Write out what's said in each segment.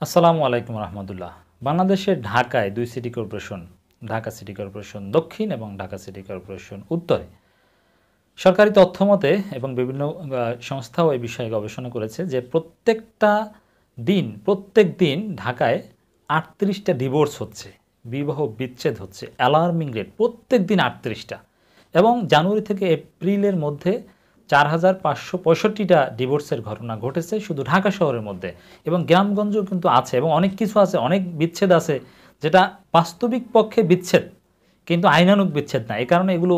আসসালামু আলাইকুম রহমতুল্লাহ। বাংলাদেশের ঢাকায় দুই city corporation, Dhaka city corporation দক্ষিণ এবং ঢাকা সিটি কর্পোরেশন উত্তরে সরকারি তথ্য মতে এবং বিভিন্ন সংস্থাও এই বিষয়ে গবেষণা করেছে যে প্রত্যেক দিন ঢাকায় ৩৮টা ডিভোর্স হচ্ছে, বিবাহ বিচ্ছেদ হচ্ছে, অ্যালার্মিং রেট প্রত্যেক দিন ৩৮টা। এবং জানুয়ারি থেকে এপ্রিলের মধ্যে ৪,৫৬৫টা ডিভোর্সের ঘটনা ঘটেছে শুধু ঢাকা শহরের মধ্যে। এবং গ্রামগঞ্জও কিন্তু আছে এবং অনেক কিছু আছে, অনেক বিচ্ছেদ আছে যেটা বাস্তবিক পক্ষে বিচ্ছেদ কিন্তু আইনানুগ বিচ্ছেদ না, এই কারণে এগুলো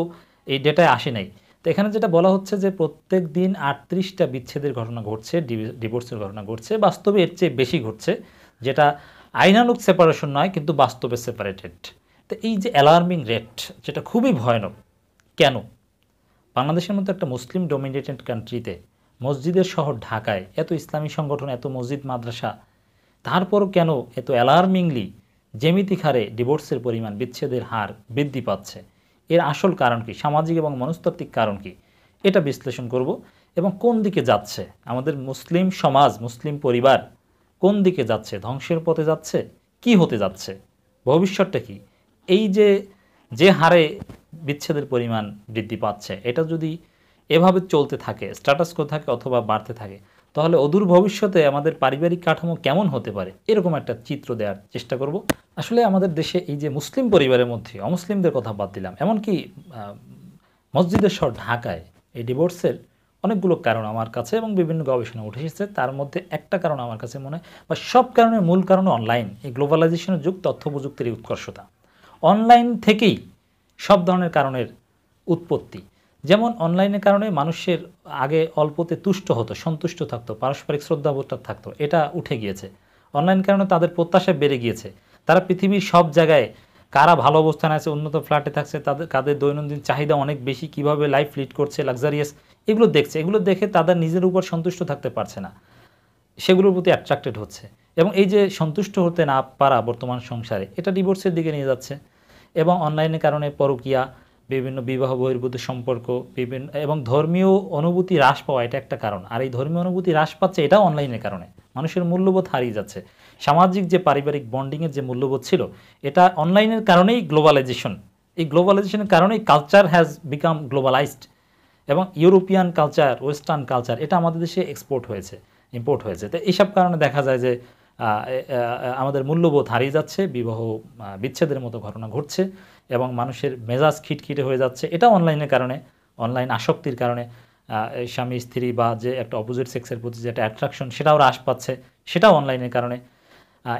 এই ডেটায় আসে নাই। তো এখানে যেটা বলা হচ্ছে যে প্রত্যেক দিন ৩৮টা বিচ্ছেদের ঘটনা ঘটছে, ডিভোর্সের ঘটনা ঘটছে, বাস্তবে এর চেয়ে বেশি ঘটছে, যেটা আইনানুগ সেপারেশন নয় কিন্তু বাস্তবে সেপারেটেড। তো এই যে অ্যালার্মিং রেট, যেটা খুবই ভয়ানক। কেন? বাংলাদেশের মতো একটা মুসলিম ডোমিনেটেড কান্ট্রিতে, মসজিদের শহর ঢাকায়, এত ইসলামী সংগঠন, এত মসজিদ মাদ্রাসা, তারপরও কেন এত অ্যালার্মিংলি জ্যামিতিক হারে ডিভোর্সের পরিমাণ, বিচ্ছেদের হার বৃদ্ধি পাচ্ছে? এর আসল কারণ কি, সামাজিক এবং মনস্তাত্ত্বিক কারণ কি, এটা বিশ্লেষণ করব। এবং কোন দিকে যাচ্ছে আমাদের মুসলিম সমাজ, মুসলিম পরিবার কোন দিকে যাচ্ছে, ধ্বংসের পথে যাচ্ছে, কি হতে যাচ্ছে, ভবিষ্যৎটা কি? এই যে যে হারে বিচ্ছেদের পরিমাণ বৃদ্ধি পাচ্ছে, এটা যদি এভাবে চলতে থাকে, স্ট্যাটাস কো থাকে অথবা বাড়তে থাকে, তাহলে অদূর ভবিষ্যতে আমাদের পারিবারিক কাঠামো কেমন হতে পারে, এরকম একটা চিত্র দেওয়ার চেষ্টা করব। আসলে আমাদের দেশে এই যে মুসলিম পরিবারের মধ্যে, অমুসলিমদের কথা বাদ দিলাম, এমনকি মসজিদের শহর ঢাকায় এই ডিভোর্সের অনেকগুলো কারণ আমার কাছে এবং বিভিন্ন গবেষণা উঠে এসেছে। তার মধ্যে একটা কারণ আমার কাছে মনে হয়, বা সব কারণের মূল কারণ অনলাইন, এই গ্লোবালাইজেশনের যুগ, তথ্য প্রযুক্তির এই উৎকর্ষতা। অনলাইন থেকেই সব ধরনের কারণের উৎপত্তি। যেমন অনলাইনের কারণে মানুষের আগে অল্পতে তুষ্ট হতো, সন্তুষ্ট থাকতো, পারস্পরিক শ্রদ্ধাবোধটা থাকতো, এটা উঠে গিয়েছে। অনলাইন কারণে তাদের প্রত্যাশা বেড়ে গিয়েছে। তারা পৃথিবীর সব জায়গায়, কারা ভালো অবস্থানে আছে, উন্নত ফ্ল্যাটে থাকছে, কাদের দৈনন্দিন চাহিদা অনেক বেশি, কিভাবে লাইফ লিড করছে, লাক্সারিয়াস, এগুলো দেখছে। এগুলো দেখে তাদের নিজের উপর সন্তুষ্ট থাকতে পারছে না, সেগুলোর প্রতি অ্যাট্রাক্টেড হচ্ছে। এবং এই যে সন্তুষ্ট হতে না পারা বর্তমান সংসারে, এটা ডিভোর্সের দিকে নিয়ে যাচ্ছে। এবং অনলাইনের কারণে পরকীয়া, বিভিন্ন বিবাহ বহির্ভূত সম্পর্ক, বিভিন্ন এবং ধর্মীয় অনুভূতি হ্রাস পাওয়া, এটা একটা কারণ। আর এই ধর্মীয় অনুভূতি হ্রাস পাচ্ছে, এটাও অনলাইনের কারণে। মানুষের মূল্যবোধ হারিয়ে যাচ্ছে, সামাজিক যে পারিবারিক বন্ডিংয়ের যে মূল্যবোধ ছিল, এটা অনলাইনের কারণেই গ্লোবালাইজেশন। এই গ্লোবালাইজেশনের কারণেই কালচার হ্যাজ বিকাম গ্লোবালাইজড। এবং ইউরোপিয়ান কালচার, ওয়েস্টার্ন কালচার, এটা আমাদের দেশে এক্সপোর্ট হয়েছে, ইম্পোর্ট হয়েছে। তো এইসব কারণে দেখা যায় যে আমাদের মূল্যবোধ হারিয়ে যাচ্ছে, বিবাহ বিচ্ছেদের মতো ঘটনা ঘটছে এবং মানুষের মেজাজ খিটখিটে হয়ে যাচ্ছে। এটা অনলাইনের কারণে, অনলাইন আসক্তির কারণে স্বামী স্ত্রী বা যে একটা অপোজিট সেক্সের প্রতি যে একটা অ্যাট্রাকশন, সেটাও হ্রাস পাচ্ছে, সেটাও অনলাইনের কারণে।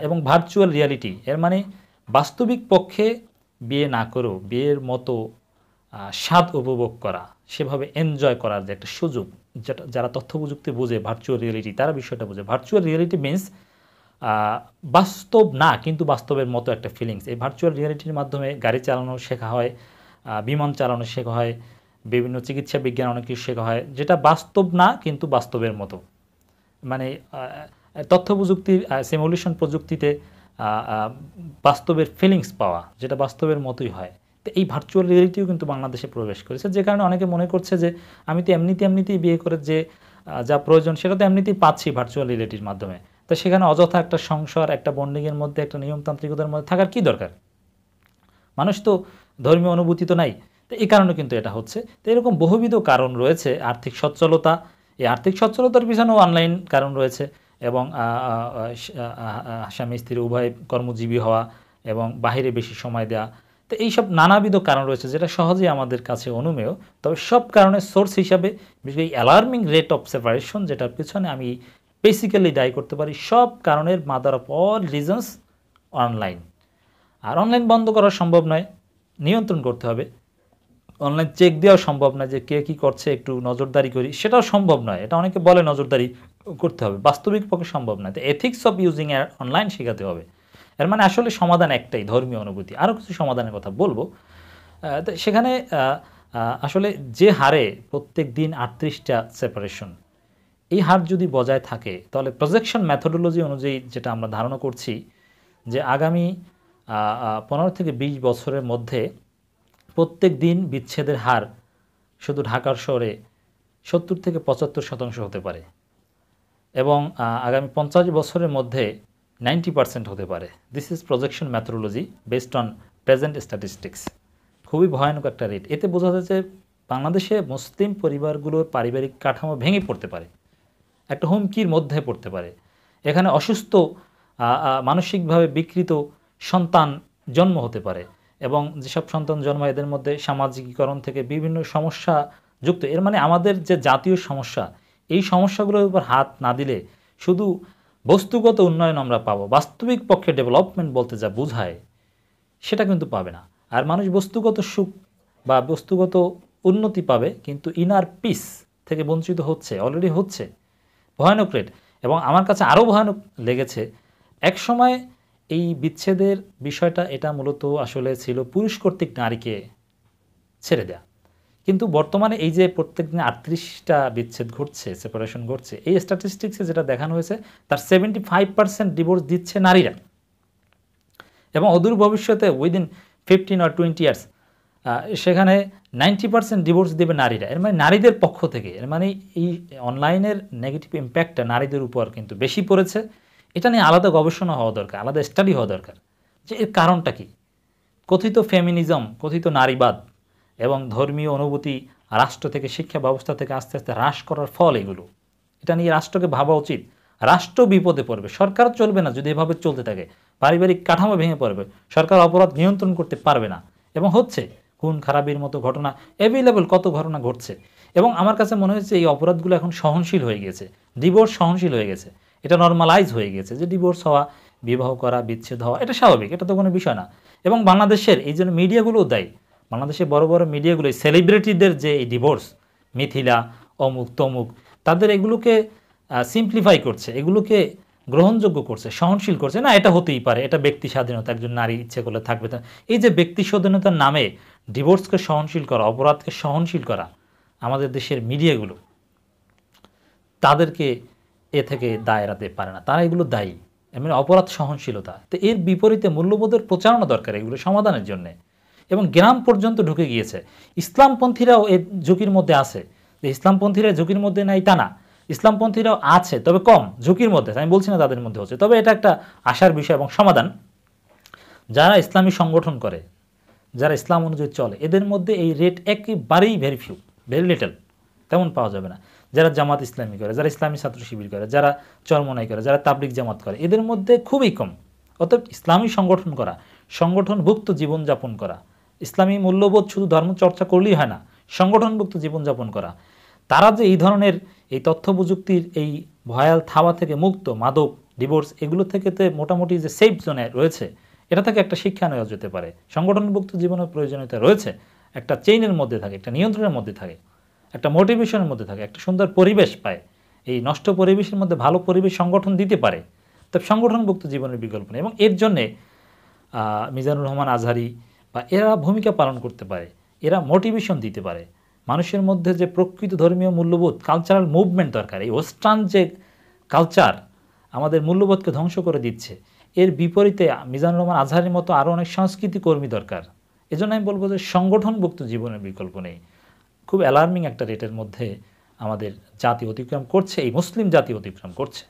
এবং ভার্চুয়াল রিয়ালিটি, এর মানে বাস্তবিক পক্ষে বিয়ে না করেও বিয়ের মতো স্বাদ উপভোগ করা, সেভাবে এনজয় করার যে একটা সুযোগ, যেটা যারা তথ্য প্রযুক্তি বোঝে, ভার্চুয়াল রিয়েলিটি, তারা বিষয়টা বোঝে। ভার্চুয়াল রিয়েলিটি মিনস বাস্তব না কিন্তু বাস্তবের মতো একটা ফিলিংস। এই ভার্চুয়াল রিয়েলিটির মাধ্যমে গাড়ি চালানো শেখা হয়, বিমান চালানো শেখা হয়, বিভিন্ন চিকিৎসা বিজ্ঞান অনেক কিছু শেখা হয়, যেটা বাস্তব না কিন্তু বাস্তবের মতো। মানে তথ্য প্রযুক্তির সিমুলেশন প্রযুক্তিতে বাস্তবের ফিলিংস পাওয়া, যেটা বাস্তবের মতোই হয়। তো এই ভার্চুয়াল রিয়েলিটিও কিন্তু বাংলাদেশে প্রবেশ করেছে, যে কারণে অনেকে মনে করছে যে আমি তো এমনিতেই বিয়ে করে যে যা প্রয়োজন সেটা তো এমনিতেই পাচ্ছি ভার্চুয়াল রিয়েলিটির মাধ্যমে। তো সেখানে অযথা একটা সংসার, একটা বন্ডিংয়ের মধ্যে, একটা নিয়মতান্ত্রিকতার মধ্যে থাকার কী দরকার? মানুষ তো ধর্মীয় অনুভূতি তো নাই। তো এই কারণে কিন্তু এটা হচ্ছে। তো এরকম বহুবিধ কারণ রয়েছে। আর্থিক সচ্ছলতা, এই আর্থিক সচ্ছলতার পিছনেও অনলাইন কারণ রয়েছে। এবং স্বামী স্ত্রী উভয় কর্মজীবী হওয়া এবং বাহিরে বেশি সময় দেওয়া, তো এইসব নানাবিধ কারণ রয়েছে যেটা সহজেই আমাদের কাছে অনুমেয়। তবে সব কারণের সোর্স হিসাবে বিশেষ করে অ্যালার্মিং রেট অফ সেপারেশন, যেটার পেছনে আমি বেসিক্যালি দায়ী করতে পারি, সব কারণের mother of all reasons online. আর অনলাইন বন্ধ করা সম্ভব নয়, নিয়ন্ত্রণ করতে হবে। অনলাইন চেক দেওয়াও সম্ভব নয় যে কে কী করছে একটু নজরদারি করি, সেটাও সম্ভব নয়। এটা অনেকে বলে নজরদারি করতে হবে, বাস্তবিক পক্ষে সম্ভব নয়। তো এথিক্স অফ ইউজিং অনলাইন শেখাতে হবে। এর মানে আসলে সমাধান একটাই, ধর্মীয় অনুভূতি। আরও কিছু সমাধানের কথা বলবো। তো সেখানে আসলে যে হারে প্রত্যেক দিন ৩৮টা সেপারেশন, এই হার যদি বজায় থাকে, তাহলে প্রজেকশন মেথোডোলজি অনুযায়ী যেটা আমরা ধারণা করছি যে আগামী 15 থেকে 20 বছরের মধ্যে প্রত্যেক দিন বিচ্ছেদের হার শুধু ঢাকার শহরে 70 থেকে 75% হতে পারে। এবং আগামী 50 বছরের মধ্যে 90% হতে পারে। This is projection methodology based on present statistics. খুবই ভয়ানক একটা রেট। এতে বোঝা যাচ্ছে বাংলাদেশে মুসলিম পরিবারগুলোর পারিবারিক কাঠামো ভেঙে পড়তে পারে, একটা হুমকির মধ্যে পড়তে পারে। এখানে অসুস্থ মানসিকভাবে বিকৃত সন্তান জন্ম হতে পারে, এবং যেসব সন্তান জন্মায় এদের মধ্যে সামাজিকীকরণ থেকে বিভিন্ন সমস্যা যুক্ত। এর মানে আমাদের যে জাতীয় সমস্যা, এই সমস্যাগুলোর উপর হাত না দিলে শুধু বস্তুগত উন্নয়ন আমরা পাবো, বাস্তবিক পক্ষে ডেভেলপমেন্ট বলতে যা বোঝায় সেটা কিন্তু পাবে না। আর মানুষ বস্তুগত সুখ বা বস্তুগত উন্নতি পাবে, কিন্তু ইনার পিস থেকে বঞ্চিত হচ্ছে, অলরেডি হচ্ছে। ভয়ানক রেট। এবং আমার কাছে আরও ভয়ানক লেগেছে, এক সময় এই বিচ্ছেদের বিষয়টা এটা মূলত আসলে ছিল পুরুষ কর্তৃক নারীকে ছেড়ে দেয়া। কিন্তু বর্তমানে এই যে প্রত্যেক দিন 38টা বিচ্ছেদ ঘটছে, সেপারেশন ঘটছে, এই স্ট্যাটিস্টিক্সে যেটা দেখানো হয়েছে তার 75% ডিভোর্স দিচ্ছে নারীরা, এবং অদূর ভবিষ্যতে উইদিন 15 or 20 ইয়ার্স সেখানে 90% ডিভোর্স দেবে নারীরা। এর মানে নারীদের পক্ষ থেকে, এর মানে এই অনলাইনের নেগেটিভ ইম্প্যাক্টটা নারীদের উপর কিন্তু বেশি পড়েছে। এটা নিয়ে আলাদা গবেষণা হওয়া দরকার, আলাদা স্টাডি হওয়া দরকার যে এর কারণটা কি। কথিত ফেমিনিজম, কথিত নারীবাদ এবং ধর্মীয় অনুভূতি রাষ্ট্র থেকে, শিক্ষা ব্যবস্থা থেকে আস্তে আস্তে হ্রাস করার ফল এগুলো। এটা নিয়ে রাষ্ট্রকে ভাবা উচিত। রাষ্ট্র বিপদে পড়বে, সরকার চলবে না যদি এভাবে চলতে থাকে। পারিবারিক কাঠামো ভেঙে পড়বে, সরকার অপরাধ নিয়ন্ত্রণ করতে পারবে না, এবং হচ্ছে খুন খারাপির মতো ঘটনা অ্যাভেলেবল, কত ঘটনা ঘটছে। এবং আমার কাছে মনে হয়েছে এই অপরাধগুলো এখন সহনশীল হয়ে গেছে, ডিভোর্স সহনশীল হয়ে গেছে, এটা নর্মালাইজ হয়ে গেছে যে ডিভোর্স হওয়া, বিবাহ করা, বিচ্ছেদ হওয়া এটা স্বাভাবিক, এটা তো কোনো বিষয় না। এবং বাংলাদেশের এই জন্য মিডিয়াগুলোও দায়ী, বাংলাদেশের বড় বড় মিডিয়াগুলো সেলিব্রিটিদের যে এই ডিভোর্স, মিথিলা, অমুক তমুক, তাদের এগুলোকে সিম্পলিফাই করছে, এগুলোকে গ্রহণযোগ্য করছে, সহনশীল করছে। না, এটা হতেই পারে, এটা ব্যক্তি স্বাধীনতা, একজন নারী ইচ্ছে করলে থাকবে। এই যে ব্যক্তি স্বাধীনতার নামে ডিভোর্সকে সহনশীল করা, অপরাধকে সহনশীল করা, আমাদের দেশের মিডিয়াগুলো তাদেরকে এ থেকে দায় এড়াতে পারে না, তারা এগুলো দায়ী, এমনি অপরাধ সহনশীলতা। তো এর বিপরীতে মূল্যবোধের প্রচারণা দরকার এগুলো সমাধানের জন্যে, এবং গ্রাম পর্যন্ত ঢুকে গিয়েছে। ইসলামপন্থীরাও এর ঝুঁকির মধ্যে আছে, যে ইসলামপন্থীরা ঝুঁকির মধ্যে নাই তা না, ইসলামপন্থীরাও আছে, তবে কম ঝুঁকির মধ্যে, আমি বলছি না তাদের মধ্যে হচ্ছে। তবে এটা একটা আশার বিষয় এবং সমাধান। যারা ইসলামী সংগঠন করে, যারা ইসলাম অনুযায়ী চলে, এদের মধ্যে এই রেট একেবারেই ভেরি ফিউ, ভেরি লিটল, তেমন পাওয়া যাবে না। যারা জামাত ইসলামী করে, যারা ইসলামী ছাত্র শিবির করে, যারা চরমনাই করে, যারা তাবলিগ জামাত করে, এদের মধ্যে খুবই কম। অর্থাৎ ইসলামী সংগঠন করা, সংগঠনভুক্ত জীবনযাপন করা, ইসলামী মূল্যবোধ শুধু ধর্ম চর্চা করলেই হয় না, সংগঠনভুক্ত জীবনযাপন করা, তারা যে এই ধরনের এই তথ্য প্রযুক্তির এই ভয়াল থাবা থেকে মুক্ত, মাদক, ডিভোর্স এগুলো থেকে মোটামুটি যে সেফ জোনে রয়েছে, এটা থেকে একটা শিক্ষা নেওয়া যেতে পারে। সংগঠনভুক্ত জীবনের প্রয়োজনীয়তা রয়েছে, একটা চেইনের মধ্যে থাকে, একটা নিয়ন্ত্রণের মধ্যে থাকে, একটা মোটিভেশনের মধ্যে থাকে, একটা সুন্দর পরিবেশ পায়। এই নষ্ট পরিবেশের মধ্যে ভালো পরিবেশ সংগঠন দিতে পারে, তবে সংগঠনভুক্ত জীবনের বিকল্প নেই। এবং এর জন্যে মিজানুর রহমান আজহারি বা এরা ভূমিকা পালন করতে পারে, এরা মোটিভেশন দিতে পারে। মানুষের মধ্যে যে প্রকৃত ধর্মীয় মূল্যবোধ, কালচারাল মুভমেন্ট দরকার, এই ওয়েস্টার্ন যে কালচার আমাদের মূল্যবোধকে ধ্বংস করে দিচ্ছে, এর বিপরীতে মিজানুর রহমান আজহারির মতো আরও অনেক সংস্কৃতি কর্মী দরকার। এজন্য আমি বলবো যে সংগঠনভুক্ত জীবনের বিকল্প নেই। খুব অ্যালার্মিং একটা রেটের মধ্যে আমাদের জাতি অতিক্রম করছে, এই মুসলিম জাতি অতিক্রম করছে।